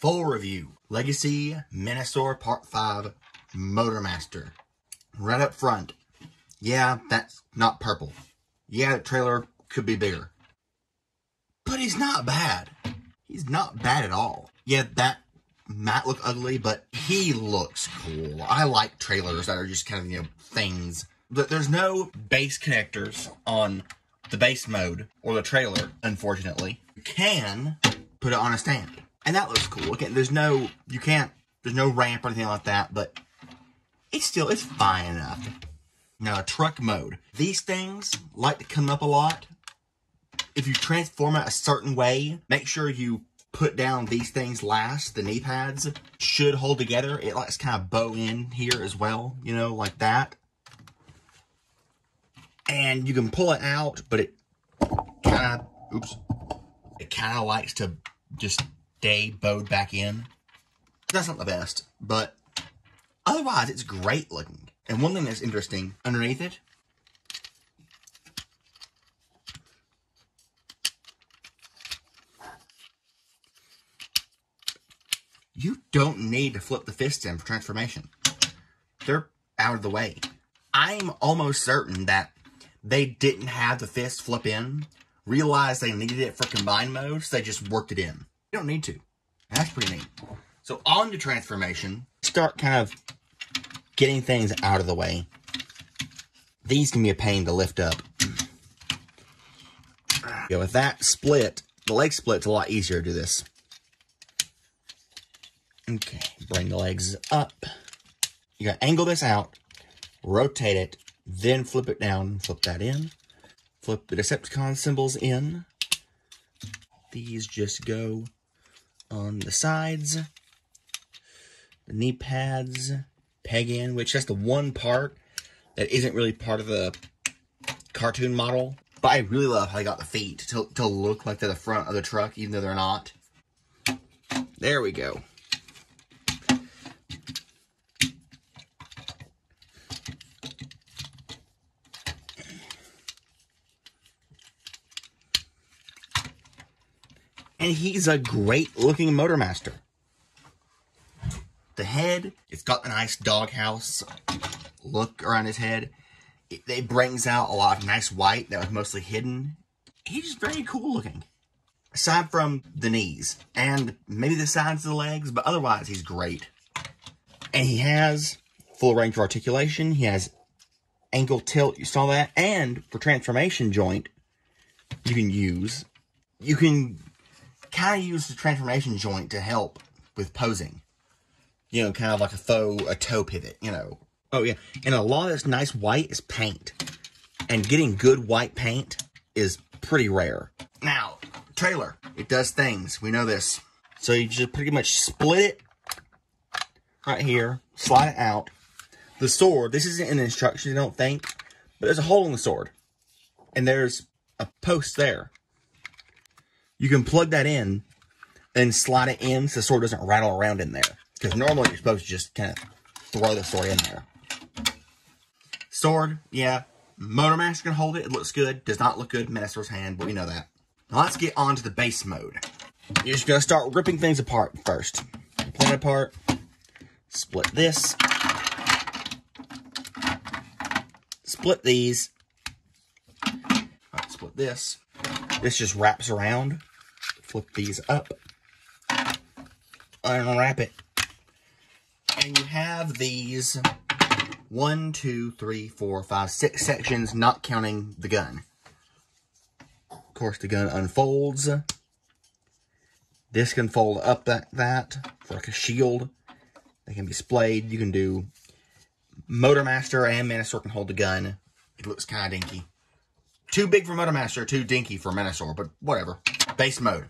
Full review. Legacy Menasor Part 5 MotorMaster. Right up front. Yeah, that's not purple. Yeah, the trailer could be bigger. But he's not bad. He's not bad at all. Yeah, that might look ugly, but he looks cool. I like trailers that are just kind of, things. There's no base connectors on the base mode or the trailer, unfortunately. You can put it on a stand. And that looks cool. Again, there's no ramp or anything like that, but it's fine enough. Now, truck mode. These things like to come up a lot. If you transform it a certain way, make sure you put down these things last. The knee pads should hold together. It likes to kind of bow in here as well, like that. And you can pull it out, but it kind of likes to just stay bowed back in. That's not the best, but otherwise it's great looking. And one thing that's interesting, underneath it, you don't need to flip the fists in for transformation. They're out of the way. I'm almost certain that they didn't have the fist flip in, realized they needed it for combined mode, so they just worked it in. You don't need to. That's pretty neat. So on to transformation, start kind of getting things out of the way. These can be a pain to lift up. Yeah, with that split, the leg split's a lot easier to do this. Okay, bring the legs up. You gotta angle this out, rotate it, then flip it down, flip that in. Flip the Decepticon symbols in. These just go on the sides. The knee pads peg in, which that's the one part that isn't really part of the cartoon model. But I really love how they got the feet to look like they're the front of the truck, even though they're not. There we go. And he's a great looking MotorMaster. The head, it's got a nice doghouse look around his head. It brings out a lot of nice white that was mostly hidden. He's just very cool looking. Aside from the knees and maybe the sides of the legs, but otherwise he's great. And he has full range of articulation. He has ankle tilt, you saw that. And for transformation joint, you can kind of use the transformation joint to help with posing. Kind of like a toe pivot, Oh, yeah. And a lot of this nice white is paint. And getting good white paint is pretty rare. Now, trailer. It does things. We know this. So you just pretty much split it right here. Slide it out. The sword. This isn't in the instructions, I don't think. But there's a hole in the sword. And there's a post there. You can plug that in and slide it in so the sword doesn't rattle around in there. Because normally you're supposed to just kind of throw the sword in there. Sword, yeah. MotorMaster can hold it. It looks good. Does not look good in Menasor's hand, but we know that. Now let's get on to the base mode. You're just going to start ripping things apart first. Pull it apart. Split this. Split these. Alright, split this. This just wraps around. Flip these up. Unwrap it. And you have these 1, 2, 3, 4, 5, 6 sections, not counting the gun. Of course, the gun unfolds. This can fold up like that for like a shield. They can be splayed. You can do MotorMaster and Menasor can hold the gun. It looks kind of dinky. Too big for MotorMaster, too dinky for Menasor, but whatever. Base mode.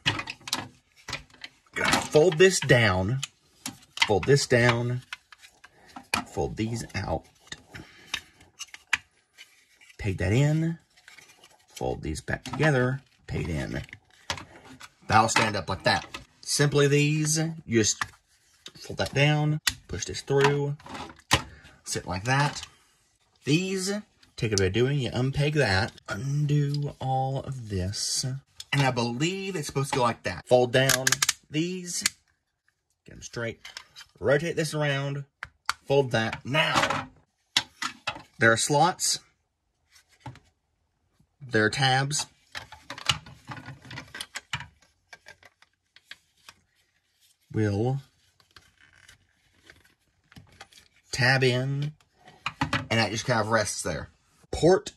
Gonna fold this down. Fold this down. Fold these out. Peg that in. Fold these back together. Peg it in. That'll stand up like that. Simply these, you just fold that down. Push this through. Sit like that. These, take a bit of doing. You unpeg that. Undo all of this. And I believe it's supposed to go like that. Fold down these. Get them straight. Rotate this around. Fold that. Now, there are slots. There are tabs. We'll tab in, and that just kind of rests there. Port,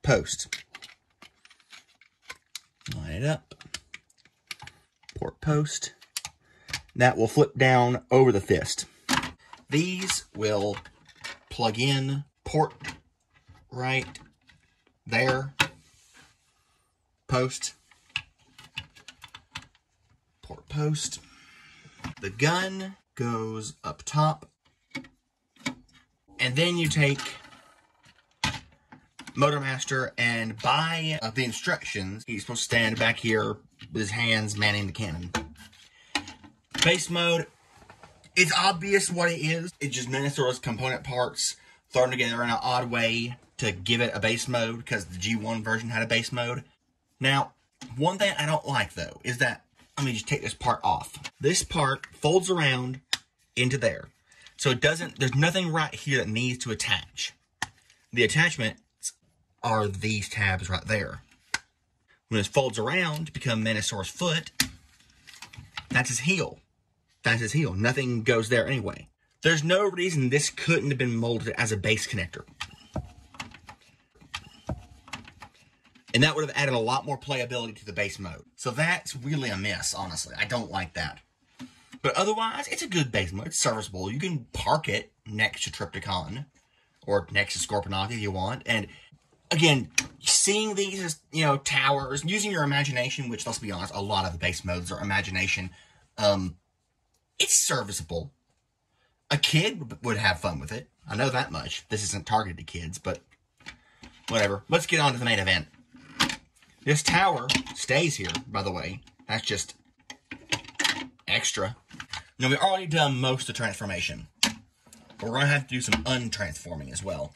post. Line it up. Port, post. That will flip down over the fist. These will plug in, port right there, post, port, post. The gun goes up top, and then you take MotorMaster, and by the instructions, he's supposed to stand back here with his hands manning the cannon. Base mode, it's obvious what it is. It's just Menasor's component parts thrown together in an odd way to give it a base mode, because the G1 version had a base mode. Now, one thing I don't like, though, is that, let me just take this part off. This part folds around into there. So it doesn't, there's nothing right here that needs to attach. The attachments are these tabs right there. When it folds around to become Menasor's foot, that's his heel. That's his heel. Nothing goes there anyway. There's no reason this couldn't have been molded as a base connector. And that would have added a lot more playability to the base mode. So that's really a miss, honestly. I don't like that. But otherwise, it's a good base mode. It's serviceable. You can park it next to Triptychon or next to Scorponok if you want. And again, seeing these as, you know, towers, using your imagination, which, let's be honest, a lot of the base modes are imagination, it's serviceable. A kid would have fun with it. I know that much. This isn't targeted to kids, but whatever. Let's get on to the main event. This tower stays here, by the way. That's just extra. Now, we've already done most of the transformation. But we're going to have to do some untransforming as well.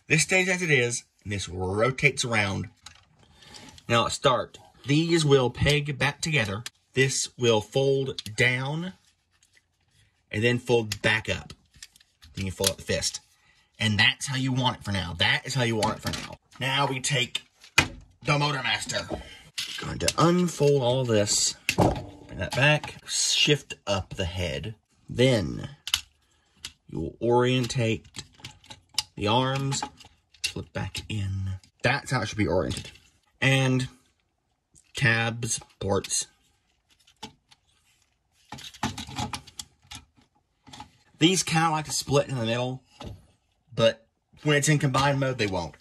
This stays as it is, and this rotates around. Now, let's start. These will peg back together. This will fold down, and then fold back up. Then you fold up the fist. And that's how you want it for now. That is how you want it for now. Now we take the MotorMaster. Going to unfold all this. Bring that back. Shift up the head. Then you will orientate the arms. Flip back in. That's how it should be oriented. And tabs, ports. These kind of like to split in the middle, but when it's in combined mode, they won't.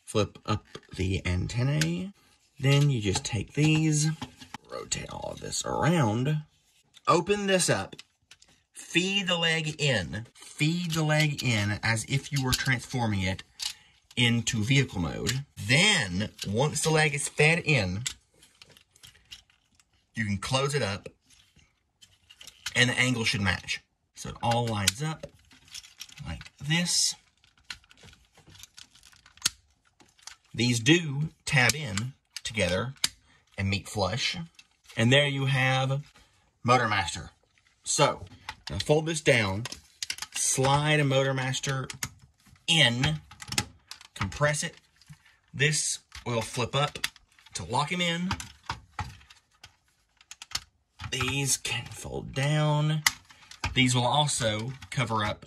Flip up the antennae. Then you just take these, rotate all of this around, open this up, feed the leg in as if you were transforming it into vehicle mode. Then, once the leg is fed in, you can close it up, and the angle should match. So it all lines up like this. These do tab in together and meet flush. And there you have MotorMaster. So, now fold this down, slide a MotorMaster in, compress it. This will flip up to lock him in. These can fold down. These will also cover up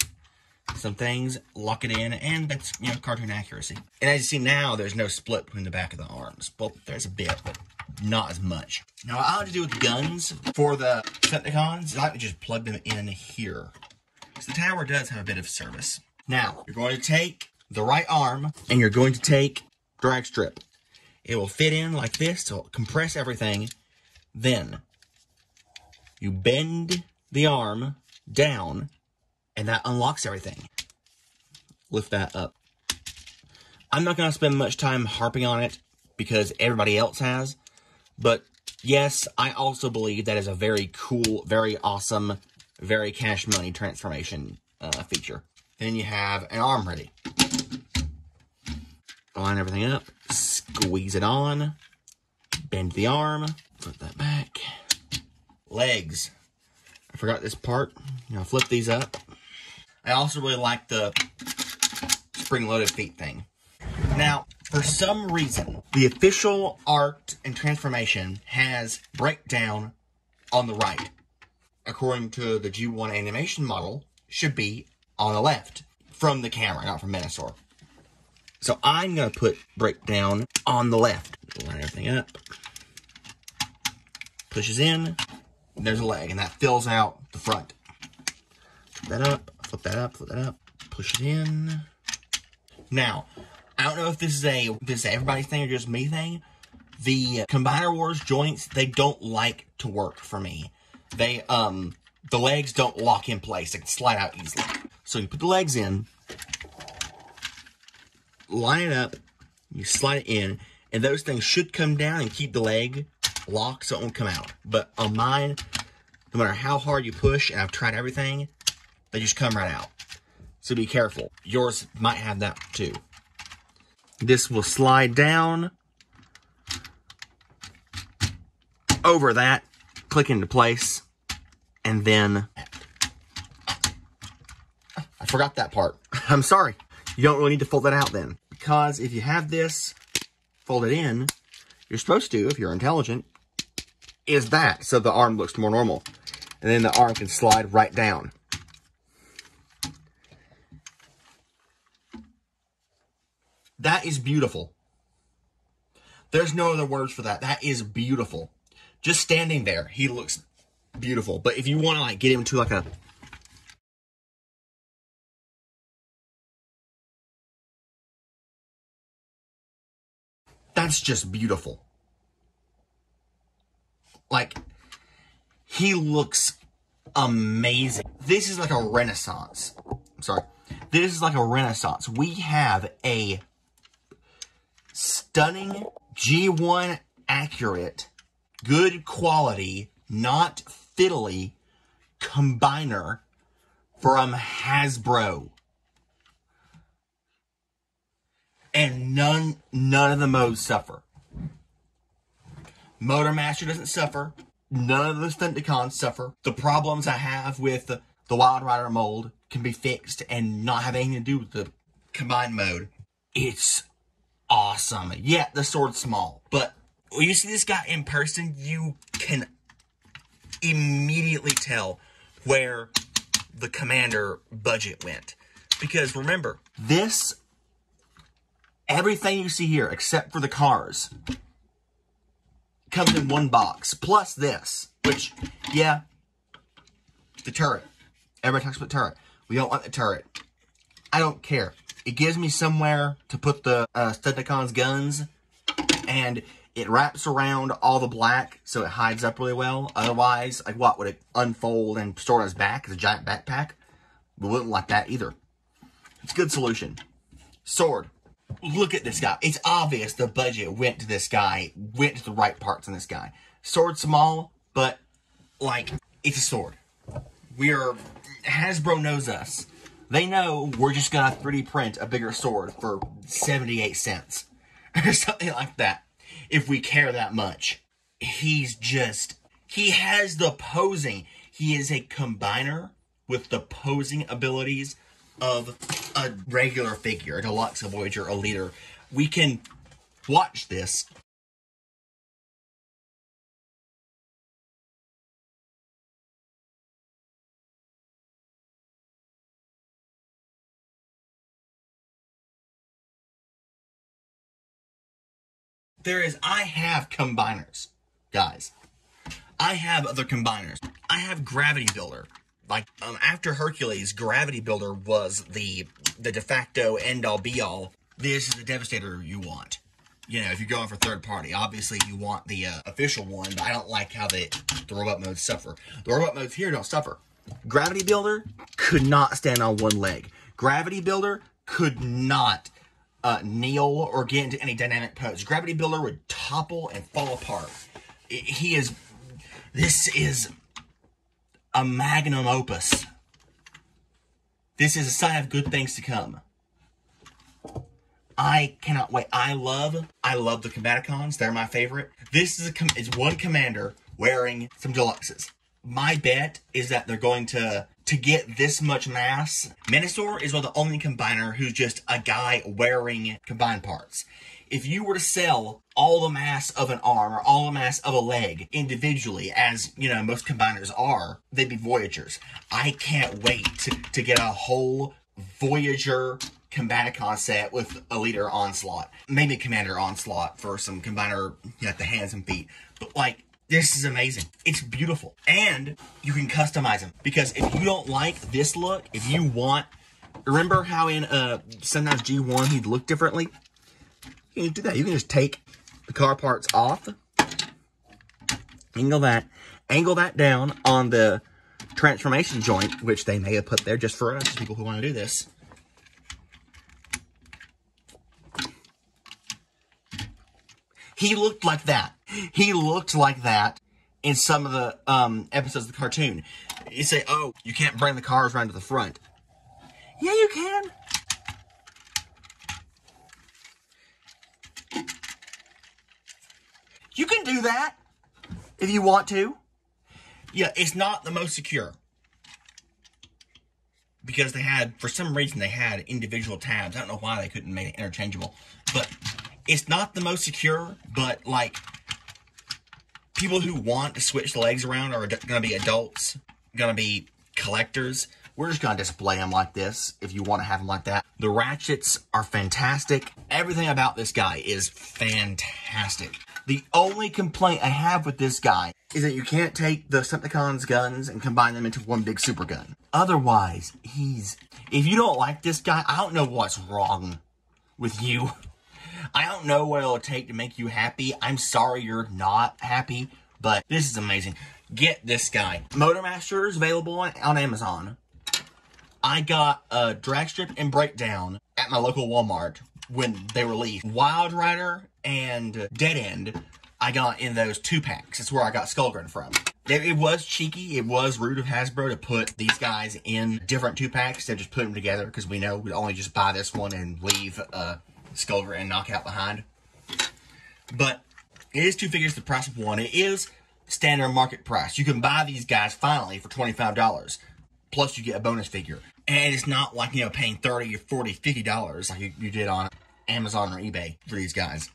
some things, lock it in, and that's, you know, cartoon accuracy. And as you see now, there's no split between the back of the arms. Well, there's a bit, but not as much. Now, what I like to do with guns for the Decepticons is I like to just plug them in here. Because the tower does have a bit of service. Now, you're going to take the right arm, and you're going to take drag strip. It will fit in like this, so it'll compress everything. Then, you bend the arm down, and that unlocks everything. Lift that up. I'm not going to spend much time harping on it because everybody else has, but yes, I also believe that is a very cool, very awesome, very cash money transformation feature. Then you have an arm ready. Line everything up, squeeze it on, Bend the arm. Flip that back. Legs. I forgot this part. Now flip these up. I also really like the spring-loaded feet thing. Now, for some reason, the official art and transformation has breakdown on the right. According to the G1 animation model, should be on the left from the camera, not from Menasor. So I'm going to put breakdown on the left. Line everything up. Pushes in. There's a leg, and that fills out the front. Flip that up, flip that up, flip that up. Push it in. Now, I don't know if this is everybody's thing or just me thing. The Combiner Wars joints, they don't like to work for me. They, the legs don't lock in place. They can slide out easily. So you put the legs in, line it up, you slide it in, and those things should come down and keep the leg locked so it won't come out. But on mine, no matter how hard you push, and I've tried everything, they just come right out. So be careful. Yours might have that too. This will slide down over that, click into place, and then I forgot that part. I'm sorry. You don't really need to fold that out then. Because if you have this folded in, you're supposed to, if you're intelligent, is that. So the arm looks more normal. And then the arm can slide right down. That is beautiful. There's no other words for that. That is beautiful. Just standing there, he looks beautiful. But if you want to like get him to like a... That's just beautiful. Like, he looks amazing. This is like a renaissance. I'm sorry. This is like a renaissance. We have a stunning G1 accurate, good quality, not fiddly combiner from Hasbro. And none of the modes suffer. MotorMaster doesn't suffer. None of the Sturdiness suffer. The problems I have with the Wild Rider mold can be fixed and not have anything to do with the combined mode. It's awesome. Yeah, the sword's small, but when you see this guy in person, you can immediately tell where the Commander budget went. Because remember, this, everything you see here, except for the cars, comes in one box. Plus this, which, yeah, the turret. Everybody talks about the turret. We don't want the turret. I don't care. It gives me somewhere to put the Sturdiness guns, and it wraps around all the black, so it hides up really well. Otherwise, like what, would it unfold and store on his back as a giant backpack? We wouldn't like that either. It's a good solution. Sword. Look at this guy. It's obvious the budget went to this guy, went to the right parts in this guy. Sword small, but, like, it's a sword. Hasbro knows us. They know we're just gonna 3D print a bigger sword for 78 cents. Or something like that. If we care that much. He has the posing. He is a combiner with the posing abilities of a regular figure, a deluxe, a Voyager, a leader. We can watch this. I have combiners, guys. I have other combiners. I have Gravity Builder. Like, after Hercules, Gravity Builder was the de facto end-all be-all. This is the Devastator you want. You know, if you're going for third party. Obviously, you want the official one, but I don't like how the robot modes suffer. The robot modes here don't suffer. Gravity Builder could not stand on one leg. Gravity Builder could not kneel or get into any dynamic pose. Gravity Builder would topple and fall apart. This is a magnum opus. This is a sign of good things to come. I cannot wait. I love the Combaticons. They're my favorite. This is it's one commander wearing some deluxes. My bet is that they're going to get this much mass. Menasor is one of the only combiner who's just a guy wearing combined parts. If you were to sell all the mass of an arm or all the mass of a leg individually, as, you know, most combiners are, they'd be Voyagers. I can't wait to get a whole Voyager Combaticon set with a leader Onslaught. Maybe a Commander Onslaught for some combiner, you know, the hands and feet. But, like, this is amazing. It's beautiful. And you can customize them. Because if you don't like this look, if you want... Remember how in sometimes G1 he'd look differently? You can do that. You can just take the car parts off, angle that down on the transformation joint, which they may have put there just for us, people who want to do this. He looked like that. He looked like that in some of the episodes of the cartoon. You say, oh, you can't bring the cars around to the front. Yeah, you can. You can do that if you want to. Yeah, it's not the most secure. Because they had, for some reason, they had individual tabs. I don't know why they couldn't make it interchangeable. But it's not the most secure, but, like, people who want to switch the legs around are going to be adults, going to be collectors. We're just going to display them like this if you want to have them like that. The ratchets are fantastic. Everything about this guy is fantastic. The only complaint I have with this guy is that you can't take the Decepticons' guns and combine them into one big super gun. Otherwise, if you don't like this guy, I don't know what's wrong with you. I don't know what it'll take to make you happy. I'm sorry you're not happy, but this is amazing. Get this guy. MotorMaster is available on Amazon. I got a drag strip and breakdown at my local Walmart when they released. Wild Rider and Dead End, I got in those 2-packs. That's where I got Skullgrin from. It was cheeky. It was rude of Hasbro to put these guys in different 2-packs instead of just put them together, because we know we'd only just buy this one and leave Skullgrin and Knockout behind. But it is 2 figures the price of one. It is standard market price. You can buy these guys finally for $25. Plus you get a bonus figure. And it's not like, you know, paying $30 or $40, $50 like you did on Amazon or eBay for these guys.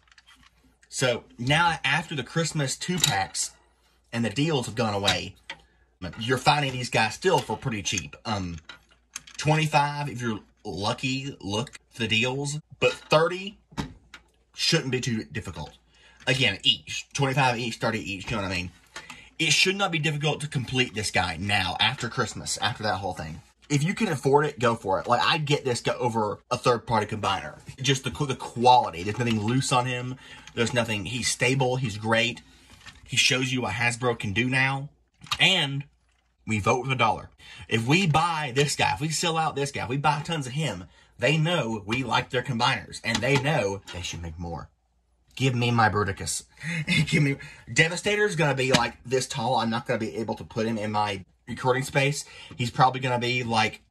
So now after the Christmas 2-packs and the deals have gone away, you're finding these guys still for pretty cheap. $25 if you're lucky, look for the deals. But $30 shouldn't be too difficult. Again, each. $25 each, $30 each, you know what I mean? It should not be difficult to complete this guy now, after Christmas, after that whole thing. If you can afford it, go for it. Like, I'd get this guy over a third-party combiner. Just the quality. There's nothing loose on him. There's nothing. He's stable. He's great. He shows you what Hasbro can do now. And we vote with $1. If we buy this guy, if we sell out this guy, if we buy tons of him, they know we like their combiners. And they know they should make more. Give me my Bruticus. Give me... Devastator's going to be like this tall. I'm not going to be able to put him in my recording space. He's probably going to be like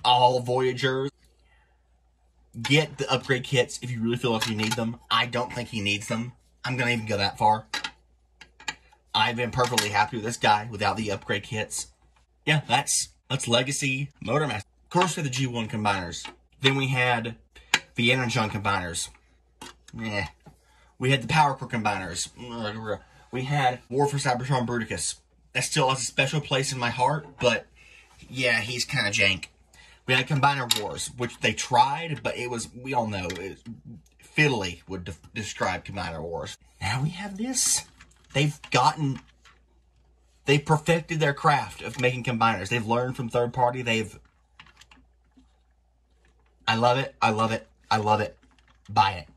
all Voyagers. Get the upgrade kits if you really feel like you need them. I don't think he needs them. I'm going to even go that far. I've been perfectly happy with this guy without the upgrade kits. Yeah, that's Legacy MotorMaster. Of course, we had the G1 combiners. Then we had the Energon combiners. We had the Power Core combiners. We had War for Cybertron Bruticus. That still has a special place in my heart, but yeah, he's kind of jank. We had Combiner Wars, which they tried, but it was, we all know, fiddly would describe Combiner Wars. Now we have this. They've perfected their craft of making combiners. They've learned from third party. I love it. I love it. I love it. Buy it.